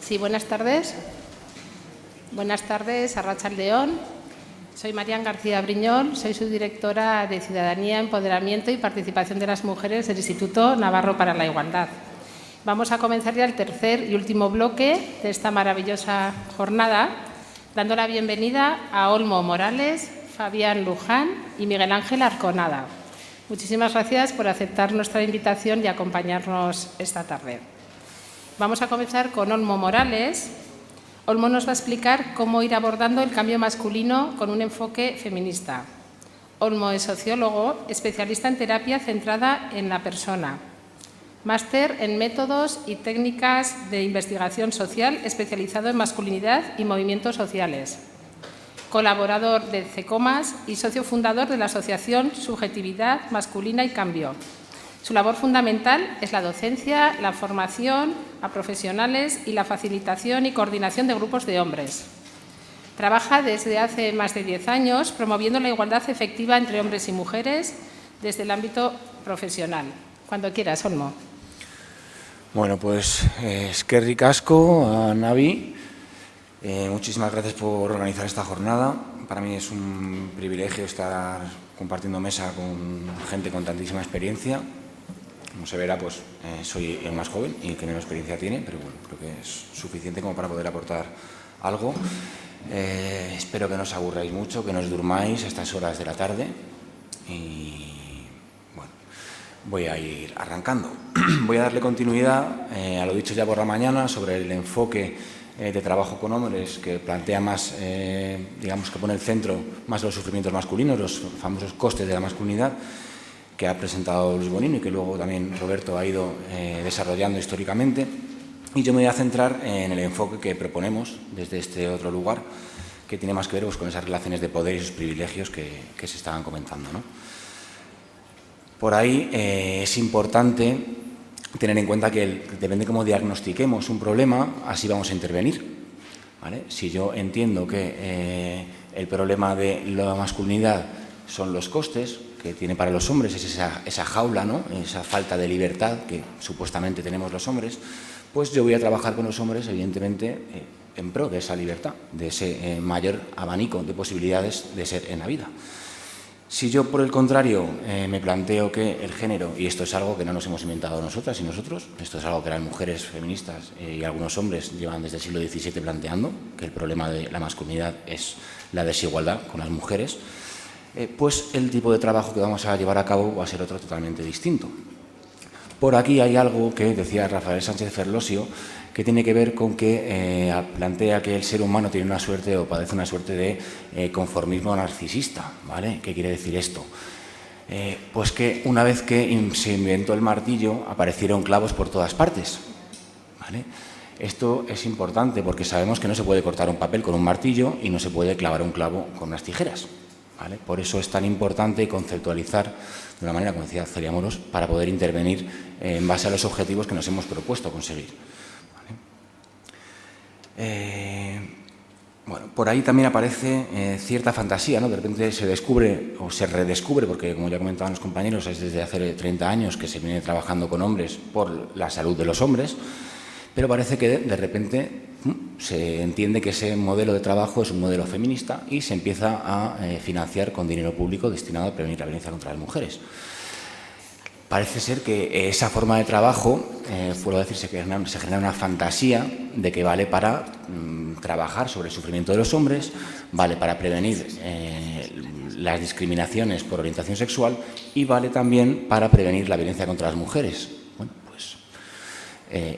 Sí, buenas tardes. Buenas tardes, Arratsaldeon. Soy Marian García Briñol, soy subdirectora de Ciudadanía, Empoderamiento y Participación de las Mujeres del Instituto Navarro para la Igualdad. Vamos a comenzar ya el tercer y último bloque de esta maravillosa jornada, dando la bienvenida a Olmo Morales, Fabián Luján y Miguel Ángel Arconada. Muchísimas gracias por aceptar nuestra invitación y acompañarnos esta tarde. Vamos a comenzar con Olmo Morales. Olmo nos va a explicar cómo ir abordando el cambio masculino con un enfoque feminista. Olmo es sociólogo, especialista en terapia centrada en la persona, máster en métodos y técnicas de investigación social especializado en masculinidad y movimientos sociales, colaborador de CECOMAS y socio fundador de la Asociación Subjetividad Masculina y Cambio. Su labor fundamental es la docencia, la formación a profesionales y la facilitación y coordinación de grupos de hombres. Trabaja desde hace más de 10 años promoviendo la igualdad efectiva entre hombres y mujeres desde el ámbito profesional. Cuando quieras, Olmo. Bueno, pues eskerrik asko a Navi. Muchísimas gracias por organizar esta jornada. Para mí es un privilegio estar compartiendo mesa con gente con tantísima experiencia. Como se verá, pues soy el más joven y el que menos experiencia tiene, pero bueno, creo que es suficiente como para poder aportar algo. Espero que no os aburráis mucho, que no os durmáis a estas horas de la tarde y bueno, voy a ir arrancando. Voy a darle continuidad a lo dicho ya por la mañana sobre el enfoque de trabajo con hombres que plantea más, digamos que pone el centro más los sufrimientos masculinos, los famosos costes de la masculinidad, que ha presentado Luis Bonino y que luego también Roberto ha ido desarrollando históricamente. Y yo me voy a centrar en el enfoque que proponemos desde este otro lugar, que tiene más que ver pues, con esas relaciones de poder y esos privilegios que se estaban comentando, ¿no? Por ahí es importante tener en cuenta que depende cómo diagnostiquemos un problema, así vamos a intervenir, ¿vale? Si yo entiendo que el problema de la masculinidad son los costes que tiene para los hombres, es esa jaula, ¿no? Esa falta de libertad que supuestamente tenemos los hombres, pues yo voy a trabajar con los hombres, evidentemente, en pro de esa libertad, de ese mayor abanico de posibilidades de ser en la vida. Si yo, por el contrario, me planteo que el género, y esto es algo que no nos hemos inventado nosotras y nosotros, esto es algo que las mujeres feministas y algunos hombres llevan desde el siglo XVII planteando, que el problema de la masculinidad es la desigualdad con las mujeres, pues el tipo de trabajo que vamos a llevar a cabo va a ser otro totalmente distinto. Por aquí hay algo que decía Rafael Sánchez Ferlosio, que tiene que ver con que plantea que el ser humano tiene una suerte o padece una suerte de conformismo narcisista, ¿vale? ¿Qué quiere decir esto? Pues que una vez que se inventó el martillo aparecieron clavos por todas partes, ¿vale? Esto es importante porque sabemos que no se puede cortar un papel con un martillo y no se puede clavar un clavo con unas tijeras, ¿vale? Por eso es tan importante conceptualizar de una manera, como decía Celia Moros, para poder intervenir en base a los objetivos que nos hemos propuesto conseguir. Bueno, por ahí también aparece cierta fantasía, ¿no? De repente se descubre o se redescubre, porque como ya comentaban los compañeros, es desde hace 30 años que se viene trabajando con hombres por la salud de los hombres, pero parece que de repente se entiende que ese modelo de trabajo es un modelo feminista y se empieza a financiar con dinero público destinado a prevenir la violencia contra las mujeres. Parece ser que esa forma de trabajo, puedo decir, se genera una fantasía de que vale para trabajar sobre el sufrimiento de los hombres, vale para prevenir las discriminaciones por orientación sexual y vale también para prevenir la violencia contra las mujeres. Bueno, pues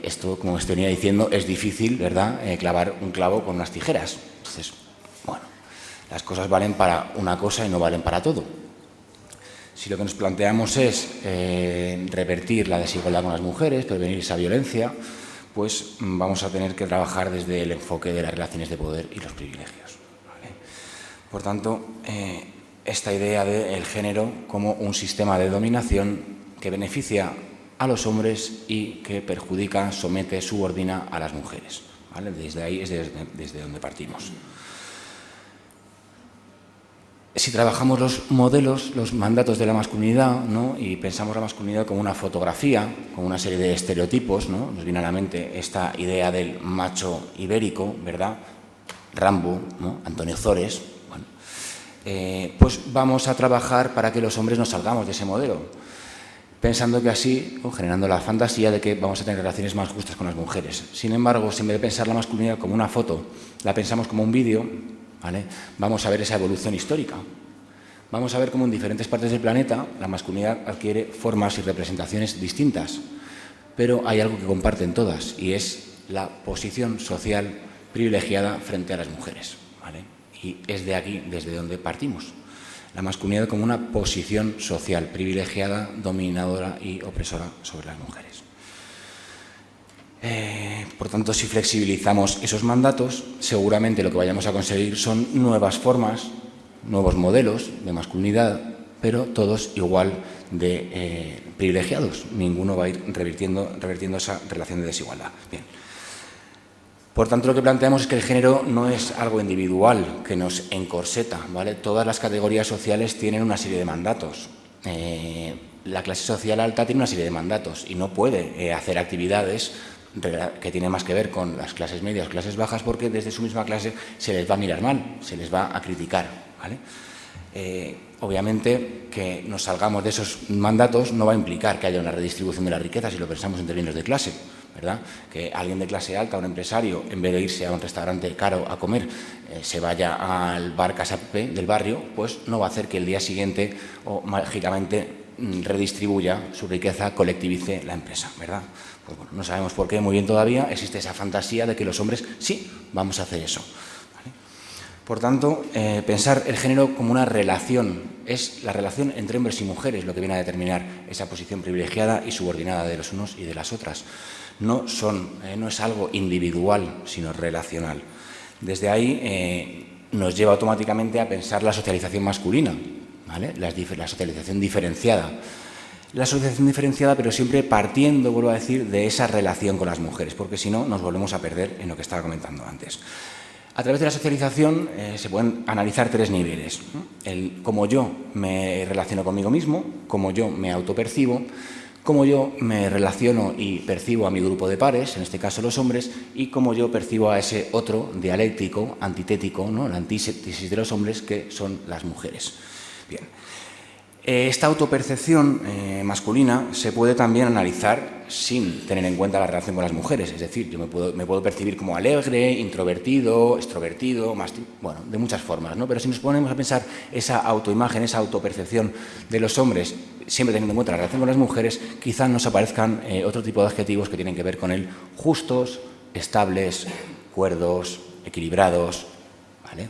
esto, como os venía diciendo, es difícil, ¿verdad?, clavar un clavo con unas tijeras. Entonces, bueno, las cosas valen para una cosa y no valen para todo. Si lo que nos planteamos es revertir la desigualdad con las mujeres, prevenir esa violencia, pues vamos a tener que trabajar desde el enfoque de las relaciones de poder y los privilegios, ¿vale? Por tanto, esta idea del género como un sistema de dominación que beneficia a los hombres y que perjudica, somete, subordina a las mujeres, ¿vale? Desde ahí es desde donde partimos. Si trabajamos los modelos, los mandatos de la masculinidad, ¿no? Y pensamos la masculinidad como una fotografía, como una serie de estereotipos, ¿no? Nos viene a la mente esta idea del macho ibérico, ¿verdad? Rambo, ¿no? Antonio Zores. Bueno, pues vamos a trabajar para que los hombres nos salgamos de ese modelo, pensando que así, o generando la fantasía de que vamos a tener relaciones más justas con las mujeres. Sin embargo, si en vez de pensar la masculinidad como una foto, la pensamos como un vídeo, ¿vale? Vamos a ver esa evolución histórica. Vamos a ver cómo en diferentes partes del planeta la masculinidad adquiere formas y representaciones distintas, pero hay algo que comparten todas y es la posición social privilegiada frente a las mujeres, ¿vale? Y es de aquí desde donde partimos. La masculinidad como una posición social privilegiada, dominadora y opresora sobre las mujeres. Por tanto, si flexibilizamos esos mandatos, seguramente lo que vayamos a conseguir son nuevas formas, nuevos modelos de masculinidad, pero todos igual de privilegiados. Ninguno va a ir revirtiendo esa relación de desigualdad. Bien. Por tanto, lo que planteamos es que el género no es algo individual que nos encorseta, ¿vale? Todas las categorías sociales tienen una serie de mandatos. La clase social alta tiene una serie de mandatos y no puede hacer actividades que tienen más que ver con las clases medias, clases bajas, porque desde su misma clase se les va a mirar mal, se les va a criticar, ¿vale? Obviamente que nos salgamos de esos mandatos no va a implicar que haya una redistribución de la riqueza si lo pensamos en términos de clase, ¿verdad? Que alguien de clase alta, un empresario, en vez de irse a un restaurante caro a comer, se vaya al bar Casa Pepe del barrio, pues no va a hacer que el día siguiente o mágicamente redistribuya su riqueza, colectivice la empresa, ¿verdad? Pues bueno, no sabemos por qué muy bien todavía existe esa fantasía de que los hombres sí vamos a hacer eso. Por tanto, pensar el género como una relación, es la relación entre hombres y mujeres lo que viene a determinar esa posición privilegiada y subordinada de los unos y de las otras. No es algo individual, sino relacional. Desde ahí nos lleva automáticamente a pensar la socialización masculina, ¿vale? La socialización diferenciada. La socialización diferenciada, pero siempre partiendo, vuelvo a decir, de esa relación con las mujeres, porque si no nos volvemos a perder en lo que estaba comentando antes. A través de la socialización se pueden analizar tres niveles, ¿no? El cómo yo me relaciono conmigo mismo, cómo yo me autopercibo, cómo yo me relaciono y percibo a mi grupo de pares, en este caso los hombres, y cómo yo percibo a ese otro dialéctico, antitético, ¿no? La antítesis de los hombres, que son las mujeres. Bien. Esta autopercepción masculina se puede también analizar sin tener en cuenta la relación con las mujeres. Es decir, yo me puedo percibir como alegre, introvertido, extrovertido, bueno, de muchas formas, ¿no? Pero si nos ponemos a pensar esa autoimagen, esa autopercepción de los hombres, siempre teniendo en cuenta la relación con las mujeres, quizás nos aparezcan otro tipo de adjetivos que tienen que ver con el justos, estables, cuerdos, equilibrados, ¿vale?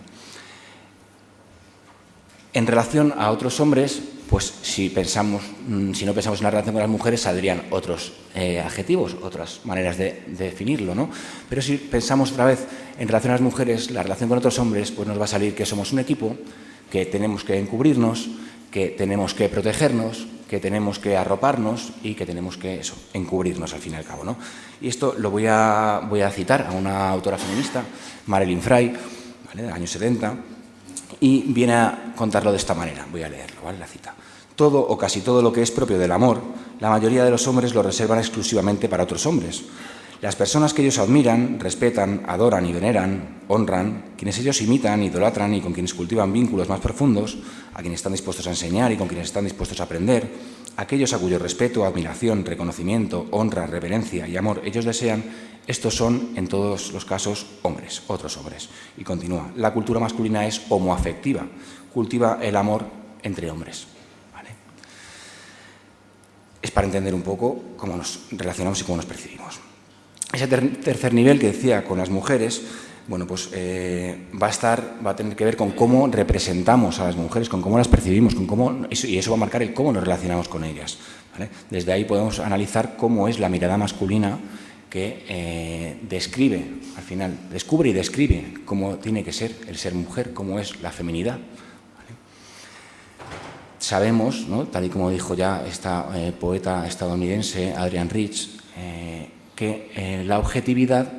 En relación a otros hombres, pues si no pensamos en la relación con las mujeres, saldrían otros adjetivos, otras maneras de definirlo, ¿no? Pero si pensamos otra vez en relación a las mujeres, la relación con otros hombres, pues nos va a salir que somos un equipo, que tenemos que encubrirnos, que tenemos que protegernos, que tenemos que arroparnos y que tenemos que encubrirnos al fin y al cabo, ¿no? Y esto lo voy a citar a una autora feminista, Marilyn Frey, ¿vale? De los años 70, y viene a contarlo de esta manera. Voy a leerlo, ¿vale? La cita. Todo o casi todo lo que es propio del amor, la mayoría de los hombres lo reservan exclusivamente para otros hombres. Las personas que ellos admiran, respetan, adoran y veneran, honran, quienes ellos imitan, idolatran y con quienes cultivan vínculos más profundos, a quienes están dispuestos a enseñar y con quienes están dispuestos a aprender, aquellos a cuyo respeto, admiración, reconocimiento, honra, reverencia y amor ellos desean, estos son, en todos los casos, hombres, otros hombres. Y continúa, la cultura masculina es homoafectiva, cultiva el amor entre hombres. ¿Vale? Es para entender un poco cómo nos relacionamos y cómo nos percibimos. Ese tercer nivel que decía con las mujeres, bueno, pues va a tener que ver con cómo representamos a las mujeres, con cómo las percibimos, y eso va a marcar el cómo nos relacionamos con ellas. ¿Vale? Desde ahí podemos analizar cómo es la mirada masculina que describe, al final, descubre y describe cómo tiene que ser el ser mujer, cómo es la feminidad. ¿Vale? Sabemos, ¿no? Tal y como dijo ya esta poeta estadounidense, Adrienne Rich, que la objetividad,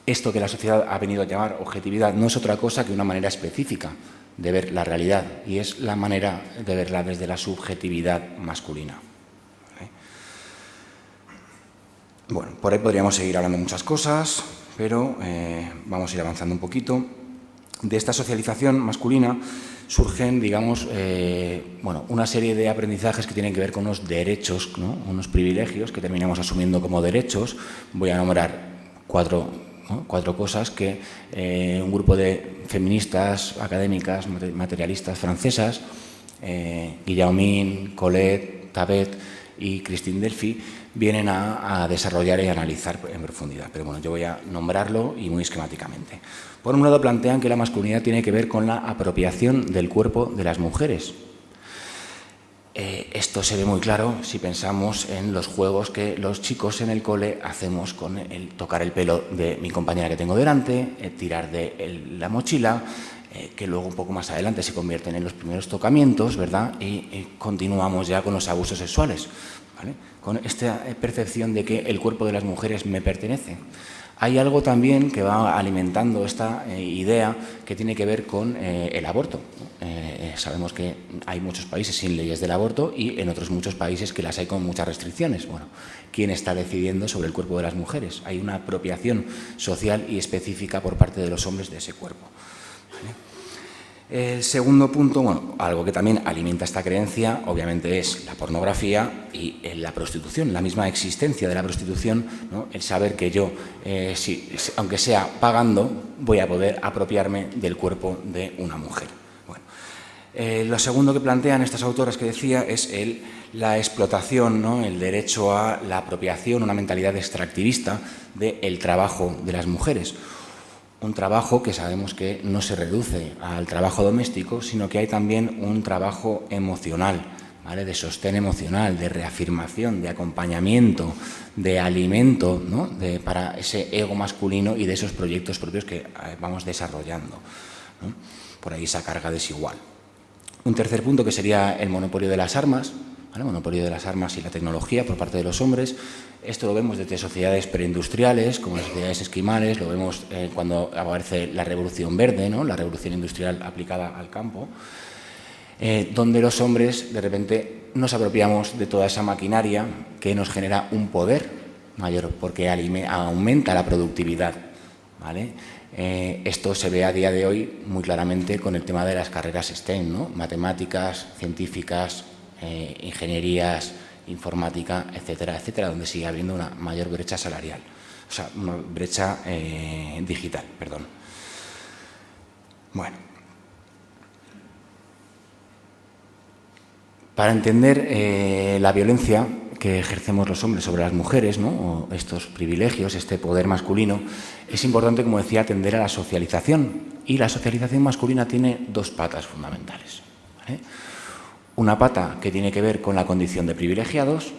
esto que la sociedad ha venido a llamar objetividad, no es otra cosa que una manera específica de ver la realidad, y es la manera de verla desde la subjetividad masculina. ¿Vale? Bueno, por ahí podríamos seguir hablando de muchas cosas, pero vamos a ir avanzando un poquito. De esta socialización masculina surgen, digamos, una serie de aprendizajes que tienen que ver con unos derechos, ¿no? Unos privilegios que terminamos asumiendo como derechos. Voy a nombrar cuatro cosas que un grupo de feministas, académicas, materialistas francesas, Guillaumin, Colette, Tabet y Christine Delphi, vienen a desarrollar y analizar en profundidad. Pero bueno, yo voy a nombrarlo y muy esquemáticamente. Por un lado, plantean que la masculinidad tiene que ver con la apropiación del cuerpo de las mujeres. Esto se ve muy claro si pensamos en los juegos que los chicos en el cole hacemos con el tocar el pelo de mi compañera que tengo delante, tirar de la mochila, que luego un poco más adelante se convierten en los primeros tocamientos, ¿verdad? Y continuamos ya con los abusos sexuales, ¿vale? Con esta percepción de que el cuerpo de las mujeres me pertenece. Hay algo también que va alimentando esta idea que tiene que ver con el aborto. Sabemos que hay muchos países sin leyes del aborto y en otros muchos países que las hay con muchas restricciones. Bueno, ¿quién está decidiendo sobre el cuerpo de las mujeres? Hay una apropiación social y específica por parte de los hombres de ese cuerpo. ¿Vale? El segundo punto, algo que también alimenta esta creencia, obviamente, es la pornografía y la prostitución, la misma existencia de la prostitución, ¿no? El saber que yo, aunque sea pagando, voy a poder apropiarme del cuerpo de una mujer. Bueno, lo segundo que plantean estas autoras que decía es la explotación, ¿no? El derecho a la apropiación, una mentalidad extractivista del trabajo de las mujeres. Un trabajo que sabemos que no se reduce al trabajo doméstico, sino que hay también un trabajo emocional, ¿vale? De sostén emocional, de reafirmación, de acompañamiento, de alimento, ¿no? Para ese ego masculino y de esos proyectos propios que vamos desarrollando, ¿no? Por ahí esa carga desigual. Un tercer punto que sería el monopolio de las armas, ¿vale? El monopolio de las armas y la tecnología por parte de los hombres. Esto lo vemos desde sociedades preindustriales, como las sociedades esquimales, lo vemos cuando aparece la revolución verde, ¿no? La revolución industrial aplicada al campo, donde los hombres de repente nos apropiamos de toda esa maquinaria que nos genera un poder mayor, porque aumenta la productividad, ¿vale? Esto se ve a día de hoy muy claramente con el tema de las carreras STEM, ¿no? Matemáticas, científicas, ingenierías, informática, etcétera, etcétera, donde sigue habiendo una mayor brecha salarial, o sea, una brecha digital, perdón. Bueno, para entender la violencia que ejercemos los hombres sobre las mujeres, ¿no? O estos privilegios, este poder masculino, es importante, como decía, atender a la socialización. Y la socialización masculina tiene dos patas fundamentales, ¿vale? Una pata que tiene que ver con la condición de privilegiados,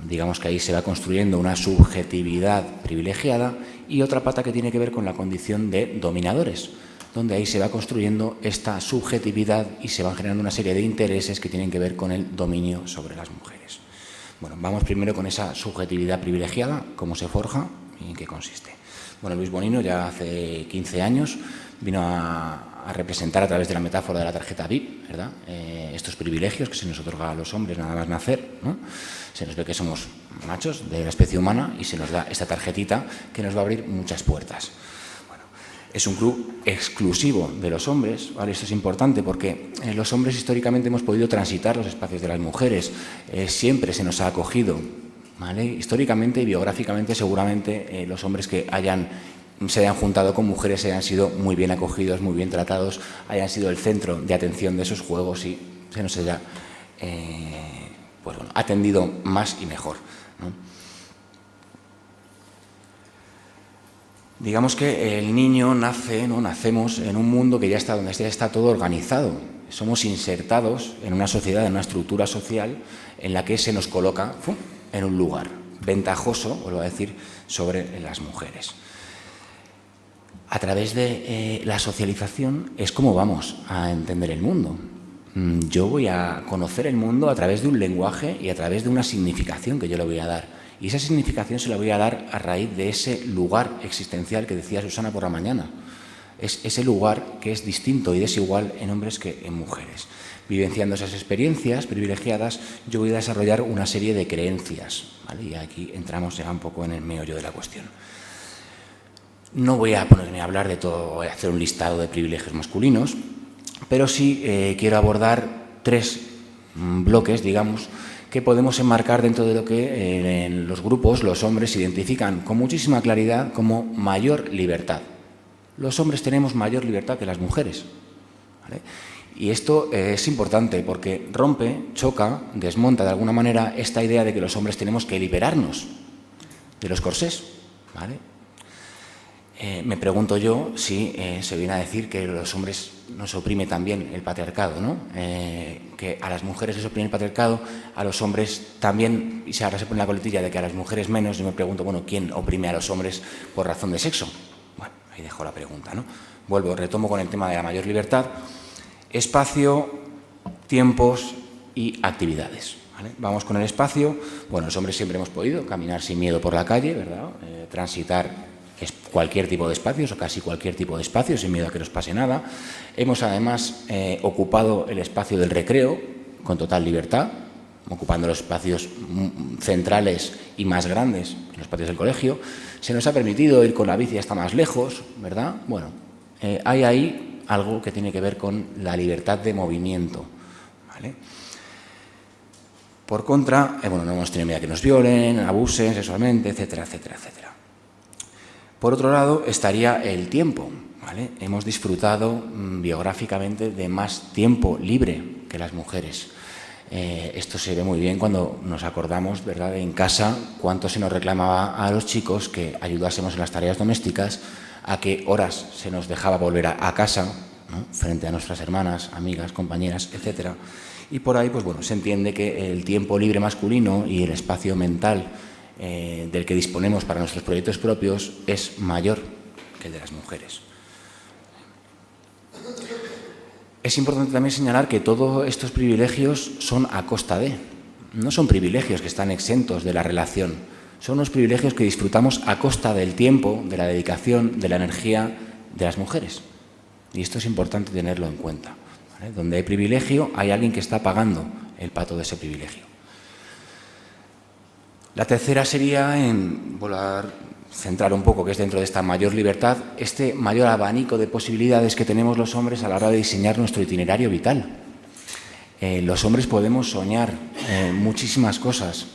digamos que ahí se va construyendo una subjetividad privilegiada, y otra pata que tiene que ver con la condición de dominadores, donde ahí se va construyendo esta subjetividad y se van generando una serie de intereses que tienen que ver con el dominio sobre las mujeres. Bueno, vamos primero con esa subjetividad privilegiada, cómo se forja y en qué consiste. Bueno, Luis Bonino ya hace 15 años vino a representar a través de la metáfora de la tarjeta VIP, ¿verdad? Estos privilegios que se nos otorga a los hombres nada más nacer, ¿no? Se nos ve que somos machos de la especie humana y se nos da esta tarjetita que nos va a abrir muchas puertas. Bueno, es un club exclusivo de los hombres, ¿vale? Esto es importante porque los hombres históricamente hemos podido transitar los espacios de las mujeres, siempre se nos ha acogido, ¿vale? Históricamente y biográficamente seguramente los hombres que se hayan juntado con mujeres, hayan sido muy bien acogidos, muy bien tratados, hayan sido el centro de atención de esos juegos y se nos haya atendido más y mejor, ¿no? Digamos que el niño nace, ¿no? Nacemos en un mundo que ya está donde ya está todo organizado. Somos insertados en una sociedad, en una estructura social en la que se nos coloca en un lugar ventajoso, vuelvo a decir, sobre las mujeres. A través de la socialización es como vamos a entender el mundo. Yo voy a conocer el mundo a través de un lenguaje y a través de una significación que yo le voy a dar. Y esa significación se la voy a dar a raíz de ese lugar existencial que decía Susana por la mañana. Es ese lugar que es distinto y desigual en hombres que en mujeres. Vivenciando esas experiencias privilegiadas, yo voy a desarrollar una serie de creencias, ¿vale? Y aquí entramos ya un poco en el meollo de la cuestión. No voy a ponerme a hablar de todo, voy a hacer un listado de privilegios masculinos, pero sí quiero abordar 3 bloques, digamos, que podemos enmarcar dentro de lo que en los grupos los hombres identifican con muchísima claridad como mayor libertad. Los hombres tenemos mayor libertad que las mujeres, ¿vale? Y esto es importante porque rompe, choca, desmonta de alguna manera esta idea de que los hombres tenemos que liberarnos de los corsés, ¿vale? Me pregunto yo si se viene a decir que los hombres nos oprime también el patriarcado, ¿no? Que a las mujeres les oprime el patriarcado, a los hombres también, y ahora se pone la coletilla de que a las mujeres menos. Yo me pregunto, bueno, ¿quién oprime a los hombres por razón de sexo? Bueno, ahí dejo la pregunta, ¿no? Retomo con el tema de la mayor libertad. Espacio, tiempos y actividades, ¿vale? Vamos con el espacio. Bueno, los hombres siempre hemos podido caminar sin miedo por la calle, ¿verdad? Transitar cualquier tipo de espacios o casi cualquier tipo de espacio sin miedo a que nos pase nada. Hemos además ocupado el espacio del recreo con total libertad, ocupando los espacios centrales y más grandes, los patios del colegio. Se nos ha permitido ir con la bici hasta más lejos, ¿verdad? Bueno, hay ahí algo que tiene que ver con la libertad de movimiento, ¿vale? Por contra, bueno, no hemos tenido miedo a que nos violen, abusen sexualmente, etcétera, etcétera, etcétera. Por otro lado, estaría el tiempo, ¿vale? Hemos disfrutado biográficamente de más tiempo libre que las mujeres. Esto se ve muy bien cuando nos acordamos, ¿verdad?, en casa cuánto se nos reclamaba a los chicos que ayudásemos en las tareas domésticas, a qué horas se nos dejaba volver a casa, ¿no?, frente a nuestras hermanas, amigas, compañeras, etcétera. Y por ahí, pues bueno, se entiende que el tiempo libre masculino y el espacio mental del que disponemos para nuestros proyectos propios es mayor que el de las mujeres. Es importante también señalar que todos estos privilegios son a costa de, no son privilegios que están exentos de la relación, son unos privilegios que disfrutamos a costa del tiempo, de la dedicación, de la energía de las mujeres. Y esto es importante tenerlo en cuenta, ¿vale? Donde hay privilegio, hay alguien que está pagando el pato de ese privilegio. La tercera sería en centrar un poco, que es dentro de esta mayor libertad, este mayor abanico de posibilidades que tenemos los hombres a la hora de diseñar nuestro itinerario vital. Los hombres podemos soñar muchísimas cosas.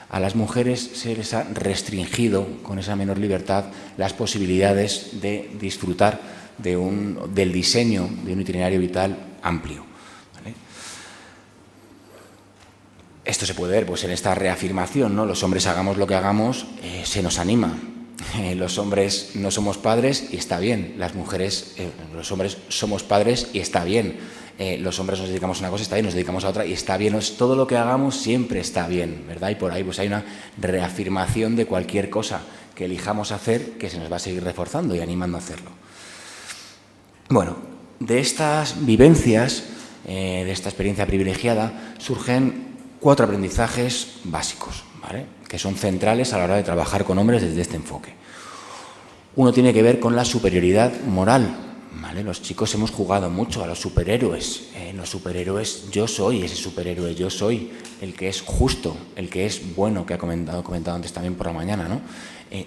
A las mujeres se les ha restringido con esa menor libertad las posibilidades de disfrutar del diseño de un itinerario vital amplio, ¿vale? Esto se puede ver pues en esta reafirmación, ¿no? Los hombres, hagamos lo que hagamos, se nos anima. Los hombres no somos padres y está bien. Las mujeres, los hombres somos padres y está bien. Los hombres nos dedicamos a una cosa y está bien, nos dedicamos a otra y está bien. Todo lo que hagamos siempre está bien, ¿verdad? Y por ahí pues hay una reafirmación de cualquier cosa que elijamos hacer, que se nos va a seguir reforzando y animando a hacerlo. Bueno, de estas vivencias, de esta experiencia privilegiada, surgen 4 aprendizajes básicos, ¿vale?, que son centrales a la hora de trabajar con hombres desde este enfoque. Uno tiene que ver con la superioridad moral, ¿vale? Los chicos hemos jugado mucho a los superhéroes. Los superhéroes, yo soy ese superhéroe, yo soy el que es justo, el que es bueno, que ha comentado antes también por la mañana, ¿no?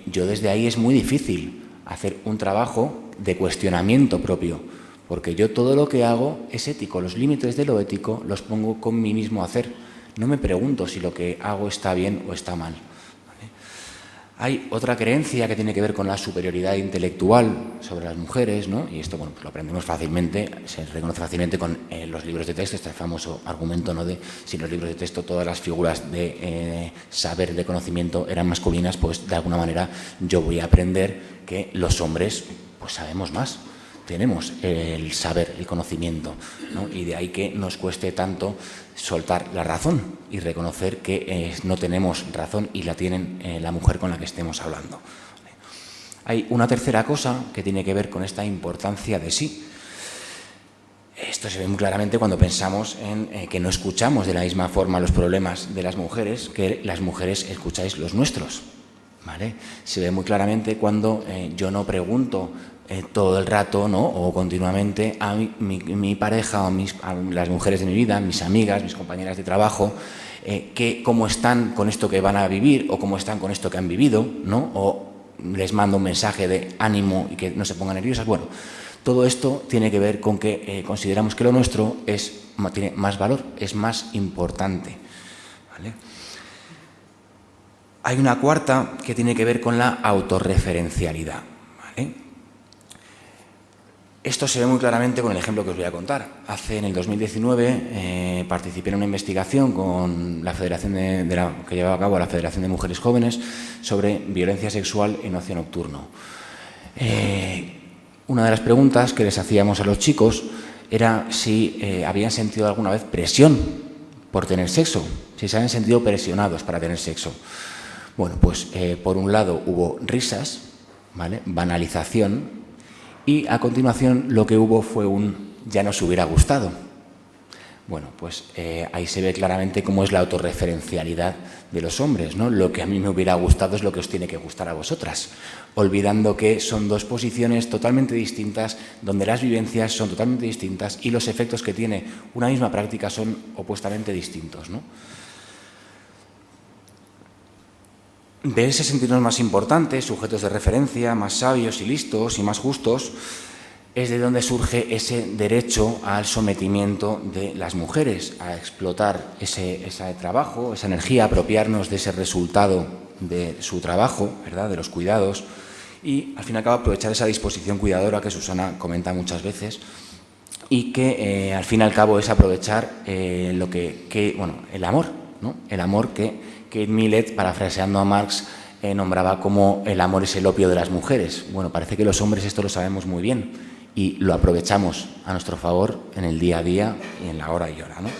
Yo desde ahí es muy difícil hacer un trabajo de cuestionamiento propio, porque yo todo lo que hago es ético, los límites de lo ético los pongo con mí mismo a hacer. No me pregunto si lo que hago está bien o está mal, ¿vale? Hay otra creencia que tiene que ver con la superioridad intelectual sobre las mujeres, ¿no? Y esto, bueno, pues lo aprendemos fácilmente, se reconoce fácilmente con los libros de texto, este famoso argumento, ¿no?, de si en los libros de texto todas las figuras de saber, de conocimiento eran masculinas, pues de alguna manera yo voy a aprender que los hombres pues sabemos más. Tenemos el saber, el conocimiento, ¿no? Y de ahí que nos cueste tanto soltar la razón y reconocer que no tenemos razón y la tienen la mujer con la que estemos hablando. Hay una tercera cosa que tiene que ver con esta importancia de sí. Esto se ve muy claramente cuando pensamos en que no escuchamos de la misma forma los problemas de las mujeres que las mujeres escucháis los nuestros, ¿vale? Se ve muy claramente cuando yo no pregunto todo el rato, ¿no? O continuamente a mi pareja o a las mujeres de mi vida, mis amigas, mis compañeras de trabajo, cómo están con esto que van a vivir o cómo están con esto que han vivido, ¿no? O les mando un mensaje de ánimo y que no se pongan nerviosas. Bueno, todo esto tiene que ver con que consideramos que lo nuestro tiene más valor, es más importante, ¿vale? Hay una cuarta que tiene que ver con la autorreferencialidad, ¿vale? Esto se ve muy claramente con el ejemplo que os voy a contar. En el 2019 participé en una investigación con la Federación que llevaba a cabo la Federación de Mujeres Jóvenes sobre violencia sexual en ocio nocturno. Una de las preguntas que les hacíamos a los chicos era si habían sentido alguna vez presión por tener sexo, si se habían sentido presionados para tener sexo. Bueno, pues por un lado hubo risas, ¿vale? Banalización. Y a continuación lo que hubo fue ya nos hubiera gustado. Bueno, pues ahí se ve claramente cómo es la autorreferencialidad de los hombres, ¿no? Lo que a mí me hubiera gustado es lo que os tiene que gustar a vosotras, olvidando que son dos posiciones totalmente distintas, donde las vivencias son totalmente distintas y los efectos que tiene una misma práctica son opuestamente distintos, ¿no? Verse sentirnos más importantes, sujetos de referencia, más sabios y listos y más justos, es de donde surge ese derecho al sometimiento de las mujeres, a explotar ese trabajo, esa energía, apropiarnos de ese resultado de su trabajo, ¿verdad?, de los cuidados, y al fin y al cabo aprovechar esa disposición cuidadora que Susana comenta muchas veces y que al fin y al cabo es aprovechar el amor, ¿no? El amor que Kate Millett, parafraseando a Marx, nombraba como el amor es el opio de las mujeres. Bueno, parece que los hombres esto lo sabemos muy bien y lo aprovechamos a nuestro favor en el día a día y en la hora y hora, ¿no?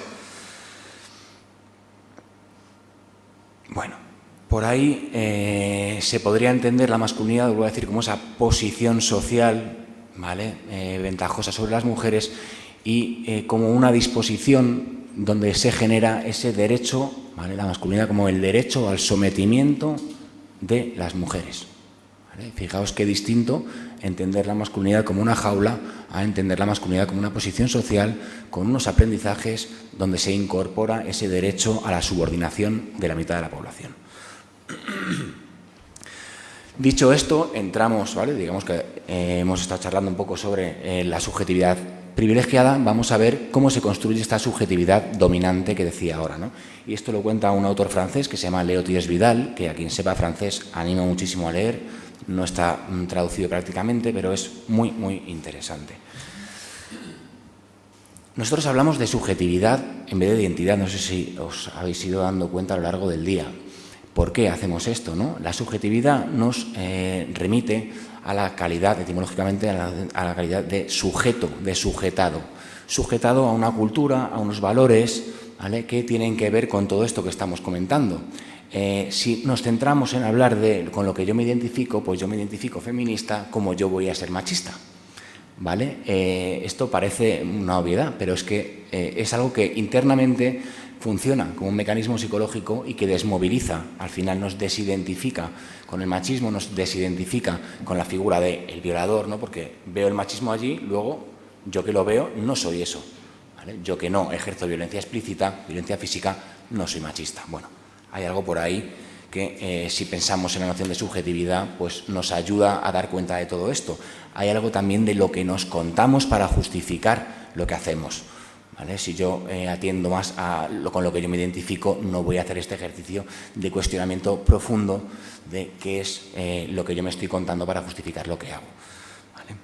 Bueno, por ahí se podría entender la masculinidad, voy a decir, como esa posición social, ¿vale?, ventajosa sobre las mujeres y como una disposición donde se genera ese derecho, ¿vale?, la masculinidad como el derecho al sometimiento de las mujeres, ¿vale? Fijaos qué distinto entender la masculinidad como una jaula a entender la masculinidad como una posición social con unos aprendizajes donde se incorpora ese derecho a la subordinación de la mitad de la población. Dicho esto, entramos, ¿vale?, digamos que hemos estado charlando un poco sobre la subjetividad privilegiada. Vamos a ver cómo se construye esta subjetividad dominante que decía ahora, ¿no? Y esto lo cuenta un autor francés que se llama Léoties Vidal, que a quien sepa francés animo muchísimo a leer. No está traducido prácticamente, pero es muy, muy interesante. Nosotros hablamos de subjetividad en vez de identidad. No sé si os habéis ido dando cuenta a lo largo del día. ¿Por qué hacemos esto, no? La subjetividad nos remite a la calidad, etimológicamente, a la calidad de sujeto, de sujetado. Sujetado a una cultura, a unos valores, ¿vale?, que tienen que ver con todo esto que estamos comentando. Si nos centramos en hablar con lo que yo me identifico, pues yo me identifico feminista, como yo voy a ser machista, ¿vale? Esto parece una obviedad, pero es que es algo que internamente funciona como un mecanismo psicológico y que desmoviliza, al final nos desidentifica con el machismo, nos desidentifica con la figura del violador, ¿no? Porque veo el machismo allí, luego yo que lo veo no soy eso, ¿vale? Yo que no ejerzo violencia explícita, violencia física, no soy machista. Bueno, hay algo por ahí que si pensamos en la noción de subjetividad, pues nos ayuda a dar cuenta de todo esto. Hay algo también de lo que nos contamos para justificar lo que hacemos, ¿vale? Si yo atiendo más con lo que yo me identifico, no voy a hacer este ejercicio de cuestionamiento profundo de qué es lo que yo me estoy contando para justificar lo que hago, ¿vale?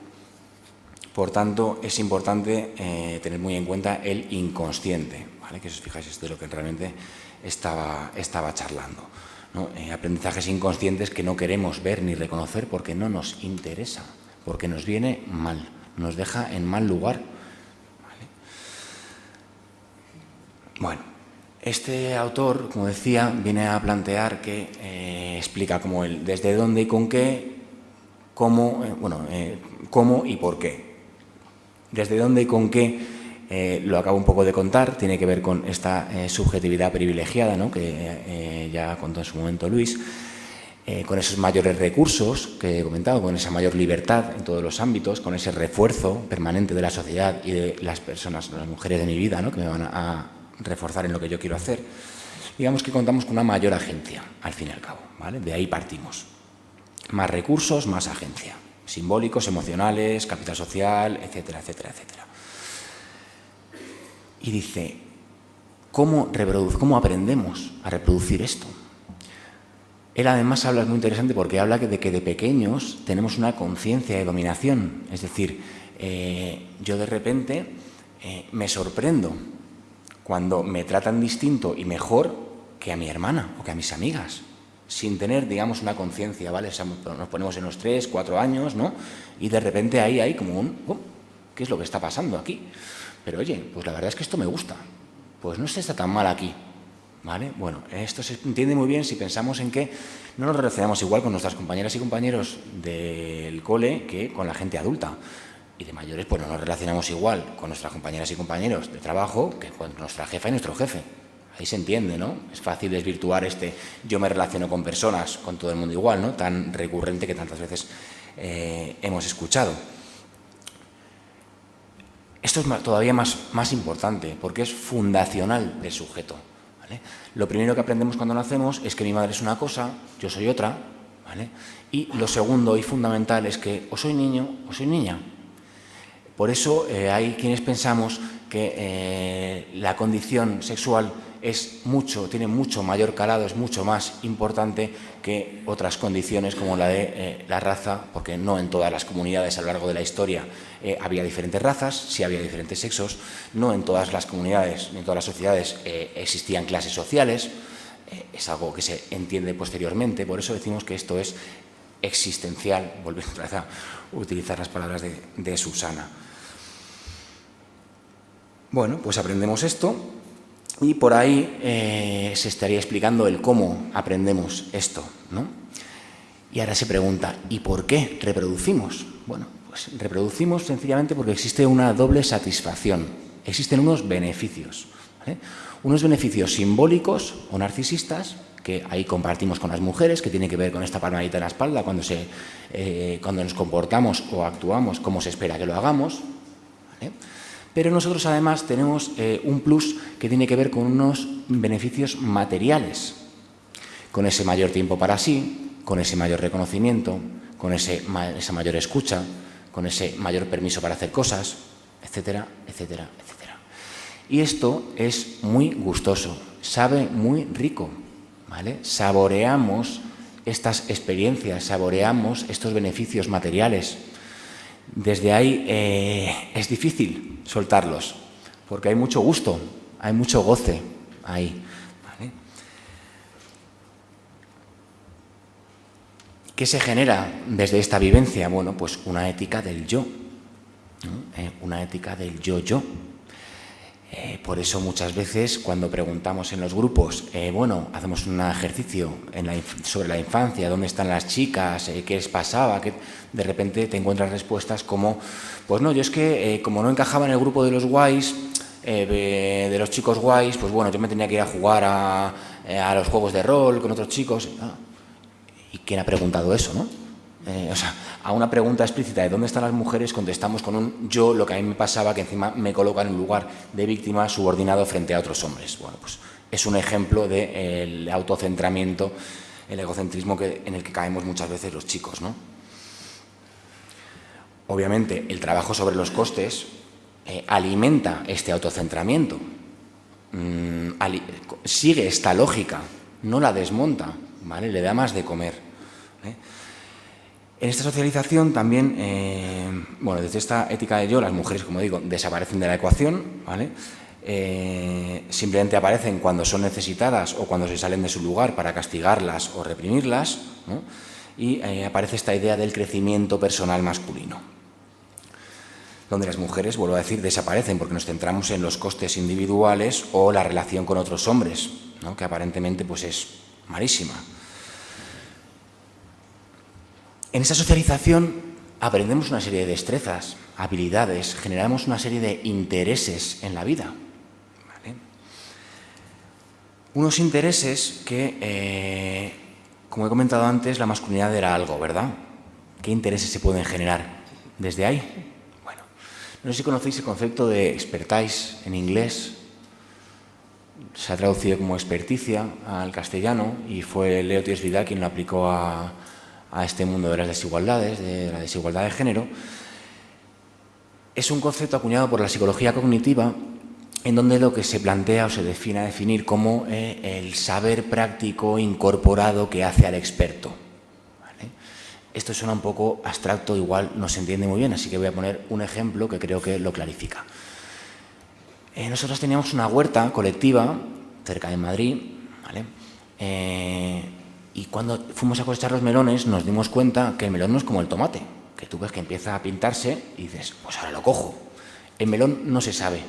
Por tanto, es importante tener muy en cuenta el inconsciente, ¿vale?, que si os fijáis es de lo que realmente estaba charlando, ¿no? Aprendizajes inconscientes que no queremos ver ni reconocer porque no nos interesa, porque nos viene mal, nos deja en mal lugar. Bueno, este autor, como decía, viene a plantear que explica como el desde dónde y con qué, cómo y por qué. Desde dónde y con qué lo acabo un poco de contar, tiene que ver con esta subjetividad privilegiada, ¿no?, que ya contó en su momento Luis. con esos mayores recursos que he comentado, con esa mayor libertad en todos los ámbitos, con ese refuerzo permanente de la sociedad y de las personas, las mujeres de mi vida, ¿no?, que me van a reforzar en lo que yo quiero hacer, digamos que contamos con una mayor agencia, al fin y al cabo, ¿vale? De ahí partimos. Más recursos, más agencia. Simbólicos, emocionales, capital social, etcétera, etcétera, etcétera. Y dice, ¿cómo aprendemos a reproducir esto? Él además habla, es muy interesante porque habla de que de pequeños tenemos una conciencia de dominación. Es decir, yo de repente me sorprendo cuando me tratan distinto y mejor que a mi hermana o que a mis amigas, sin tener, digamos, una conciencia, ¿vale? O sea, nos ponemos en los 3, 4 años, ¿no? Y de repente ahí hay como un, ¿qué es lo que está pasando aquí? Pero oye, pues la verdad es que esto me gusta, pues no se está tan mal aquí, ¿vale? Bueno, esto se entiende muy bien si pensamos en que no nos relacionamos igual con nuestras compañeras y compañeros del cole que con la gente adulta. Y de mayores, pues no nos relacionamos igual con nuestras compañeras y compañeros de trabajo que con nuestra jefa y nuestro jefe. Ahí se entiende, ¿no? Es fácil desvirtuar yo me relaciono con personas, con todo el mundo igual, ¿no? Tan recurrente que tantas veces hemos escuchado. Esto es todavía más importante, porque es fundacional del sujeto, ¿vale? Lo primero que aprendemos cuando nacemos es que mi madre es una cosa, yo soy otra, ¿vale? Y lo segundo y fundamental es que o soy niño o soy niña. Por eso hay quienes pensamos que la condición sexual tiene mucho mayor calado, es mucho más importante que otras condiciones como la de la raza, porque no en todas las comunidades a lo largo de la historia había diferentes razas, sí había diferentes sexos, no en todas las comunidades ni en todas las sociedades existían clases sociales, es algo que se entiende posteriormente, por eso decimos que esto es existencial, volviendo otra vez a utilizar las palabras de Susana. Bueno, pues aprendemos esto y por ahí se estaría explicando el cómo aprendemos esto, ¿no? Y ahora se pregunta, ¿y por qué reproducimos? Bueno, pues reproducimos sencillamente porque existe una doble satisfacción, existen unos beneficios, ¿vale? Unos beneficios simbólicos o narcisistas, que ahí compartimos con las mujeres, que tiene que ver con esta palmadita en la espalda cuando nos comportamos o actuamos como se espera que lo hagamos, ¿vale? Pero nosotros además tenemos un plus que tiene que ver con unos beneficios materiales, con ese mayor tiempo para sí, con ese mayor reconocimiento, con esa mayor escucha, con ese mayor permiso para hacer cosas, etcétera, etcétera, etcétera. Y esto es muy gustoso, sabe muy rico, ¿vale? Saboreamos estas experiencias, saboreamos estos beneficios materiales. Desde ahí es difícil soltarlos, porque hay mucho gusto, hay mucho goce ahí, ¿vale? ¿Qué se genera desde esta vivencia? Bueno, pues una ética del yo, ¿no? Una ética del yo-yo. Por eso muchas veces cuando preguntamos en los grupos, hacemos un ejercicio sobre la infancia, dónde están las chicas, qué les pasaba, que de repente te encuentras respuestas como, pues no, yo es que como no encajaba en el grupo de los guays, de los chicos guays, pues bueno, yo me tenía que ir a jugar a los juegos de rol con otros chicos. ¿Y quién ha preguntado eso, no? A una pregunta explícita de dónde están las mujeres contestamos con un yo, lo que a mí me pasaba, que encima me coloca en un lugar de víctima subordinado frente a otros hombres. Bueno, pues es un ejemplo del autocentramiento, el egocentrismo en el que caemos muchas veces los chicos, ¿no? Obviamente, el trabajo sobre los costes alimenta este autocentramiento, sigue esta lógica, no la desmonta, ¿vale? Le da más de comer, ¿eh? En esta socialización también, desde esta ética de yo, las mujeres, como digo, desaparecen de la ecuación, ¿vale? Simplemente aparecen cuando son necesitadas o cuando se salen de su lugar para castigarlas o reprimirlas, ¿no? Y aparece esta idea del crecimiento personal masculino, donde las mujeres, vuelvo a decir, desaparecen porque nos centramos en los costes individuales o la relación con otros hombres, ¿no? Que aparentemente pues, es malísima. En esta socialización aprendemos una serie de destrezas, habilidades, generamos una serie de intereses en la vida, ¿vale? Unos intereses que como he comentado antes, la masculinidad era algo, ¿verdad? ¿Qué intereses se pueden generar desde ahí? Bueno, no sé si conocéis el concepto de expertise en inglés. Se ha traducido como experticia al castellano y fue Leo Tires-Vidal quien lo aplicó a este mundo de las desigualdades, de la desigualdad de género. Es un concepto acuñado por la psicología cognitiva en donde lo que se plantea o se define a definir como el saber práctico incorporado que hace al experto. ¿Vale? Esto suena un poco abstracto, igual no se entiende muy bien, así que voy a poner un ejemplo que creo que lo clarifica. Nosotros teníamos una huerta colectiva cerca de Madrid, ¿vale? Y cuando fuimos a cosechar los melones nos dimos cuenta que el melón no es como el tomate, que tú ves que empieza a pintarse y dices, pues ahora lo cojo. El melón no se sabe,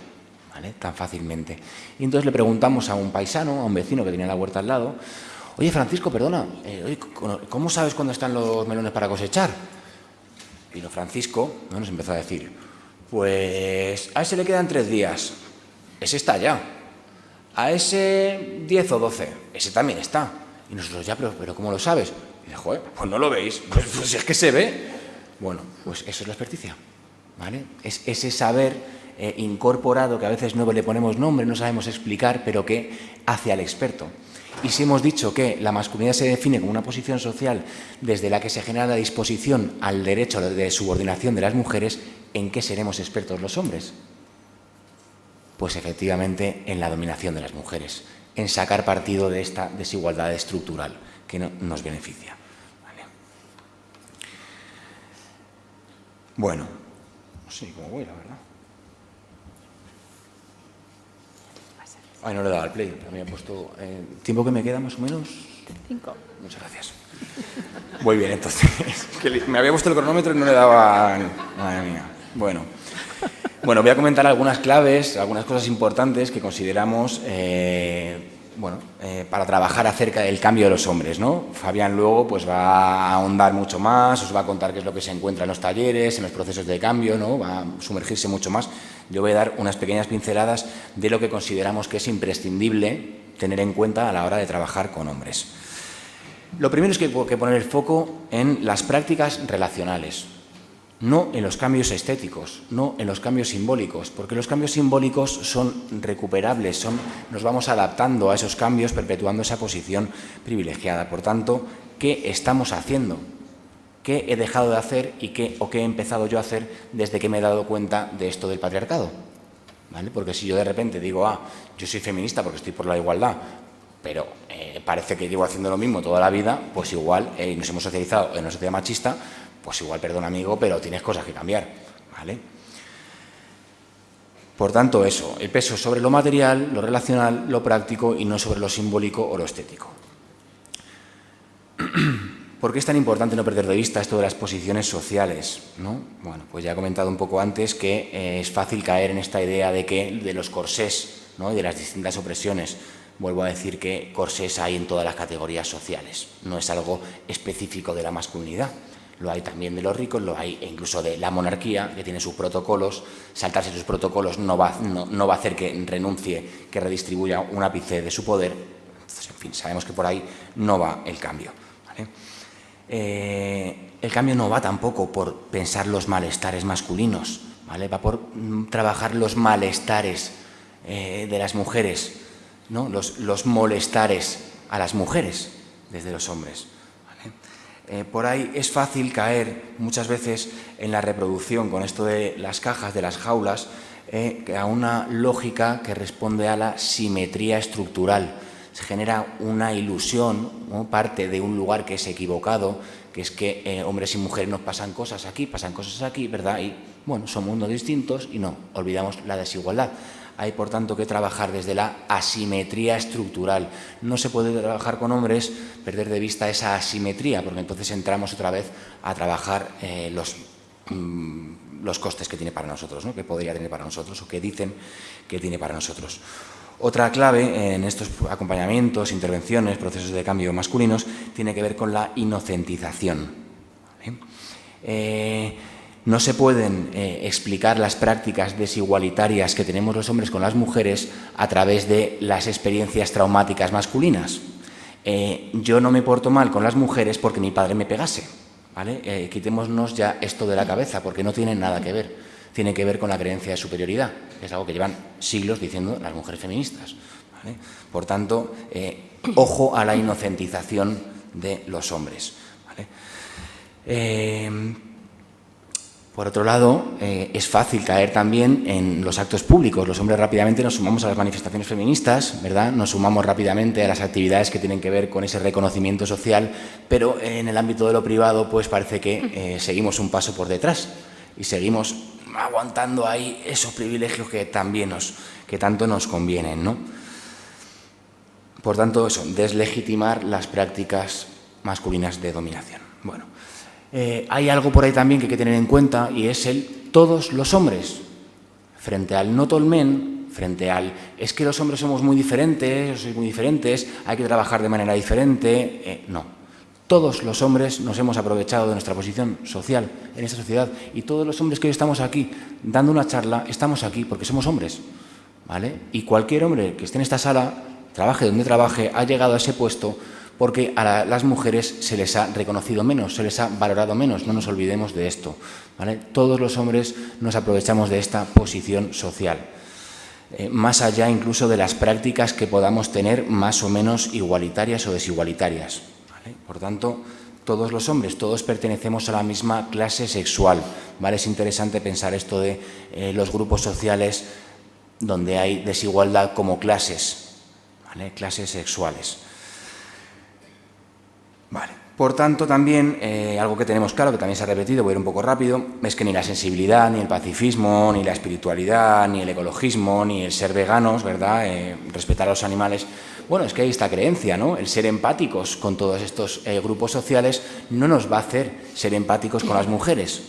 ¿vale? Tan fácilmente. Y entonces le preguntamos a un paisano, a un vecino que tenía la huerta al lado, oye, Francisco, perdona, ¿cómo sabes cuándo están los melones para cosechar? Y Francisco, ¿no?, nos empezó a decir, pues a ese le quedan 3 días, ese está ya. A ese 10 o 12, ese también está. Y nosotros, ya, pero ¿cómo lo sabes? Y dice, joder, pues no lo veis, pues es que se ve. Bueno, pues eso es la experticia, ¿vale? Es ese saber incorporado que a veces no le ponemos nombre, no sabemos explicar, pero que hace al experto. Y si hemos dicho que la masculinidad se define como una posición social desde la que se genera la disposición al derecho de subordinación de las mujeres, ¿en qué seremos expertos los hombres? Pues efectivamente en la dominación de las mujeres, en sacar partido de esta desigualdad estructural que no nos beneficia. ¿Vale? Bueno, no sé cómo voy, la verdad. Ay, no le he dado al play, me había puesto... ¿Tiempo que me queda más o menos? 5. Muchas gracias. Muy bien, entonces. Me había puesto el cronómetro y no le daba... Madre mía. Bueno, voy a comentar algunas claves, algunas cosas importantes que consideramos para trabajar acerca del cambio de los hombres, ¿no? Fabián luego pues va a ahondar mucho más, os va a contar qué es lo que se encuentra en los talleres, en los procesos de cambio, ¿no? Va a sumergirse mucho más. Yo voy a dar unas pequeñas pinceladas de lo que consideramos que es imprescindible tener en cuenta a la hora de trabajar con hombres. Lo primero es que hay que poner el foco en las prácticas relacionales, no en los cambios estéticos, no en los cambios simbólicos, porque los cambios simbólicos son recuperables, nos vamos adaptando a esos cambios, perpetuando esa posición privilegiada. Por tanto, ¿qué estamos haciendo? ¿Qué he dejado de hacer y qué he empezado yo a hacer desde que me he dado cuenta de esto del patriarcado? ¿Vale? Porque si yo de repente digo, yo soy feminista porque estoy por la igualdad, pero parece que llevo haciendo lo mismo toda la vida, pues igual nos hemos socializado en una sociedad machista, pues igual, perdón amigo, pero tienes cosas que cambiar, ¿vale? Por tanto, eso, el peso sobre lo material, lo relacional, lo práctico y no sobre lo simbólico o lo estético. ¿Por qué es tan importante no perder de vista esto de las posiciones sociales, ¿no? Bueno, pues ya he comentado un poco antes que es fácil caer en esta idea de los corsés, ¿no?, y de las distintas opresiones. Vuelvo a decir que corsés hay en todas las categorías sociales, no es algo específico de la masculinidad. Lo hay también de los ricos, lo hay incluso de la monarquía, que tiene sus protocolos. Saltarse sus protocolos no va a hacer que renuncie, que redistribuya un ápice de su poder. Entonces, en fin, sabemos que por ahí no va el cambio, ¿vale? El cambio no va tampoco por pensar los malestares masculinos, ¿vale? Va por trabajar los malestares de las mujeres, ¿no? Los molestares a las mujeres desde los hombres. Por ahí es fácil caer muchas veces en la reproducción con esto de las cajas, de las jaulas, a una lógica que responde a la simetría estructural. Se genera una ilusión, ¿no?, parte de un lugar que es equivocado, que es que hombres y mujeres nos pasan cosas aquí, ¿verdad? Y bueno, son mundos distintos y no, olvidamos la desigualdad. Hay, por tanto, que trabajar desde la asimetría estructural. No se puede trabajar con hombres, perder de vista esa asimetría, porque entonces entramos otra vez a trabajar los costes que tiene para nosotros, ¿no?, que podría tener para nosotros o que dicen que tiene para nosotros. Otra clave en estos acompañamientos, intervenciones, procesos de cambio masculinos, tiene que ver con la inocentización, ¿vale? No se pueden explicar las prácticas desigualitarias que tenemos los hombres con las mujeres a través de las experiencias traumáticas masculinas. yo no me porto mal con las mujeres porque mi padre me pegase, ¿vale? Quitémonos ya esto de la cabeza porque no tiene nada que ver. Tiene que ver con la creencia de superioridad, que es algo que llevan siglos diciendo las mujeres feministas, ¿vale? Por tanto, ojo a la inocentización de los hombres, ¿vale? Por otro lado, es fácil caer también en los actos públicos. Los hombres rápidamente nos sumamos a las manifestaciones feministas, ¿verdad? Nos sumamos rápidamente a las actividades que tienen que ver con ese reconocimiento social, pero en el ámbito de lo privado pues parece que seguimos un paso por detrás y seguimos aguantando ahí esos privilegios que tanto nos convienen, ¿no? Por tanto, eso, deslegitimar las prácticas masculinas de dominación. Bueno, hay algo por ahí también que hay que tener en cuenta y es el todos los hombres. Frente al not all men, frente al es que los hombres somos muy diferentes, sois muy diferentes, hay que trabajar de manera diferente, no. Todos los hombres nos hemos aprovechado de nuestra posición social en esta sociedad y todos los hombres que hoy estamos aquí dando una charla, estamos aquí porque somos hombres, ¿vale? Y cualquier hombre que esté en esta sala, trabaje donde trabaje, ha llegado a ese puesto porque a las mujeres se les ha reconocido menos, se les ha valorado menos, no nos olvidemos de esto, ¿vale? Todos los hombres nos aprovechamos de esta posición social, más allá incluso de las prácticas que podamos tener más o menos igualitarias o desigualitarias, ¿vale? Por tanto, todos los hombres, todos pertenecemos a la misma clase sexual, ¿vale? Es interesante pensar esto de los grupos sociales donde hay desigualdad como clases, ¿vale? Clases sexuales. Vale. Por tanto, también algo que tenemos claro, que también se ha repetido, voy a ir un poco rápido, es que ni la sensibilidad, ni el pacifismo, ni la espiritualidad, ni el ecologismo, ni el ser veganos, ¿verdad? Respetar a los animales. Bueno, es que hay esta creencia, ¿no? El ser empáticos con todos estos grupos sociales no nos va a hacer ser empáticos con las mujeres,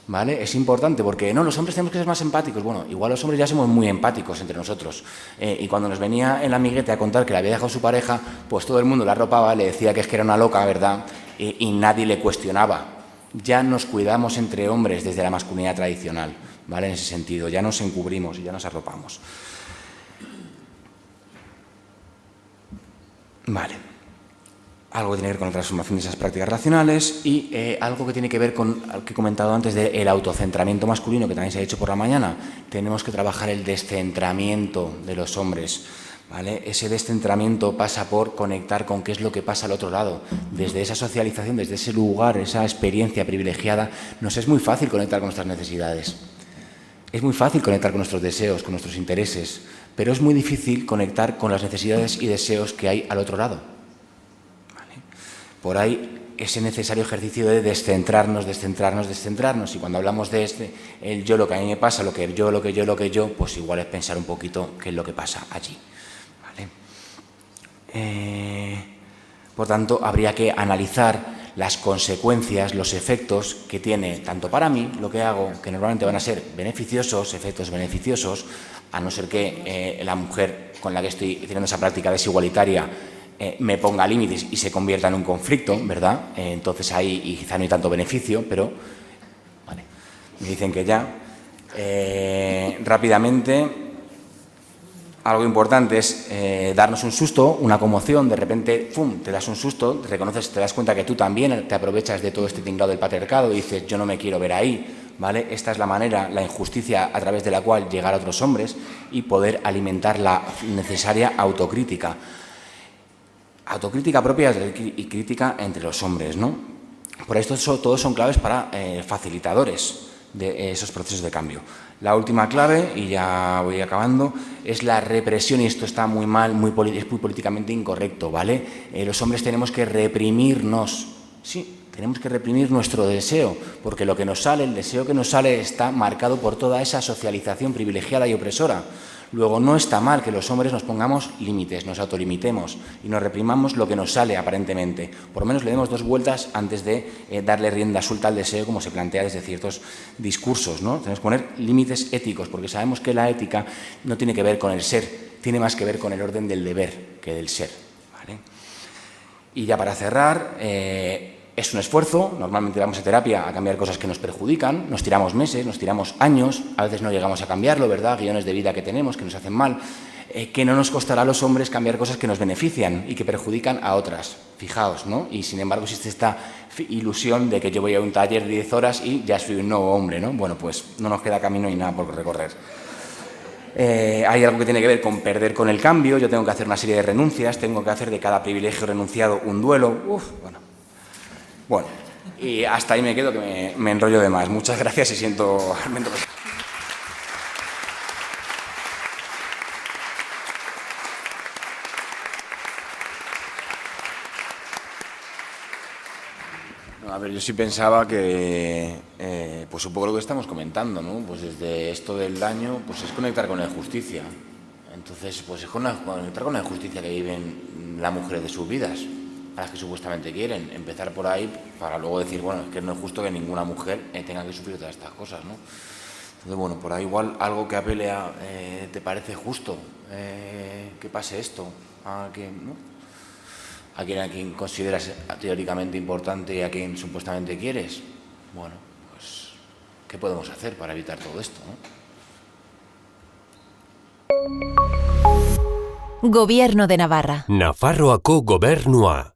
¿vale? Es importante porque, no, los hombres tenemos que ser más empáticos. Bueno, igual los hombres ya somos muy empáticos entre nosotros. Y cuando nos venía el amiguete a contar que le había dejado su pareja, pues todo el mundo la arropaba, le decía que es que era una loca, ¿verdad? Y nadie le cuestionaba. Ya nos cuidamos entre hombres desde la masculinidad tradicional, ¿vale? En ese sentido, ya nos encubrimos y ya nos arropamos. Vale. Algo que tiene que ver con la transformación de esas prácticas racionales y algo que tiene que ver con lo que he comentado antes del autocentramiento masculino, que también se ha dicho por la mañana. Tenemos que trabajar el descentramiento de los hombres, ¿vale? Ese descentramiento pasa por conectar con qué es lo que pasa al otro lado. Desde esa socialización, desde ese lugar, esa experiencia privilegiada, nos es muy fácil conectar con nuestras necesidades. Es muy fácil conectar con nuestros deseos, con nuestros intereses, pero es muy difícil conectar con las necesidades y deseos que hay al otro lado. Por ahí ese necesario ejercicio de descentrarnos. Y cuando hablamos de el yo, lo que a mí me pasa, lo que yo, pues igual es pensar un poquito qué es lo que pasa allí, ¿vale? Por tanto, habría que analizar las consecuencias, los efectos que tiene tanto para mí lo que hago, que normalmente van a ser beneficiosos, efectos beneficiosos, a no ser que la mujer con la que estoy teniendo esa práctica desigualitaria me ponga límites y se convierta en un conflicto, ¿verdad? Entonces ahí quizá no hay tanto beneficio, pero vale, me dicen que ya. Rápidamente, algo importante es darnos un susto, una conmoción, de repente, ¡pum!, te das un susto, reconoces, te das cuenta que tú también te aprovechas de todo este tinglado del patriarcado y dices, yo no me quiero ver ahí, ¿vale? Esta es la manera, la injusticia a través de la cual llegar a otros hombres y poder alimentar la necesaria autocrítica. Autocrítica propia y crítica entre los hombres, ¿no? Por esto todos son claves para facilitadores de esos procesos de cambio. La última clave, y ya voy acabando, es la represión, y esto está muy mal, es muy políticamente incorrecto, ¿vale? Los hombres tenemos que reprimirnos, sí, tenemos que reprimir nuestro deseo, porque lo que nos sale, el deseo que nos sale, está marcado por toda esa socialización privilegiada y opresora. Luego, no está mal que los hombres nos pongamos límites, nos autolimitemos y nos reprimamos lo que nos sale aparentemente. Por lo menos le demos 2 vueltas antes de darle rienda suelta al deseo, como se plantea desde ciertos discursos, ¿no? Tenemos que poner límites éticos, porque sabemos que la ética no tiene que ver con el ser, tiene más que ver con el orden del deber que del ser, ¿vale? Y ya para cerrar, es un esfuerzo, normalmente vamos a terapia a cambiar cosas que nos perjudican, nos tiramos meses, nos tiramos años, a veces no llegamos a cambiarlo, ¿verdad? Guiones de vida que tenemos, que nos hacen mal, que no nos costará a los hombres cambiar cosas que nos benefician y que perjudican a otras. Fijaos, ¿no? Y sin embargo existe esta ilusión de que yo voy a un taller de 10 horas y ya soy un nuevo hombre, ¿no? Bueno, pues no nos queda camino ni nada por recorrer. Hay algo que tiene que ver con perder con el cambio. Yo tengo que hacer una serie de renuncias, tengo que hacer de cada privilegio renunciado un duelo. Bueno, y hasta ahí me quedo, que me enrollo de más. Muchas gracias y siento... A ver, yo sí pensaba que, pues un poco lo que estamos comentando, ¿no? Pues desde esto del daño, pues es conectar con la injusticia. Entonces, pues es conectar con la injusticia que viven las mujeres de sus vidas, a las que supuestamente quieren. Empezar por ahí para luego decir, bueno, es que no es justo que ninguna mujer tenga que sufrir todas estas cosas, ¿no? Entonces, bueno, por ahí igual algo que apele a, ¿te parece justo que pase esto? ¿A quien consideras teóricamente importante y a quien supuestamente quieres? Bueno, pues, ¿qué podemos hacer para evitar todo esto, no? Gobierno de Navarra. Nafarroako Gobernua.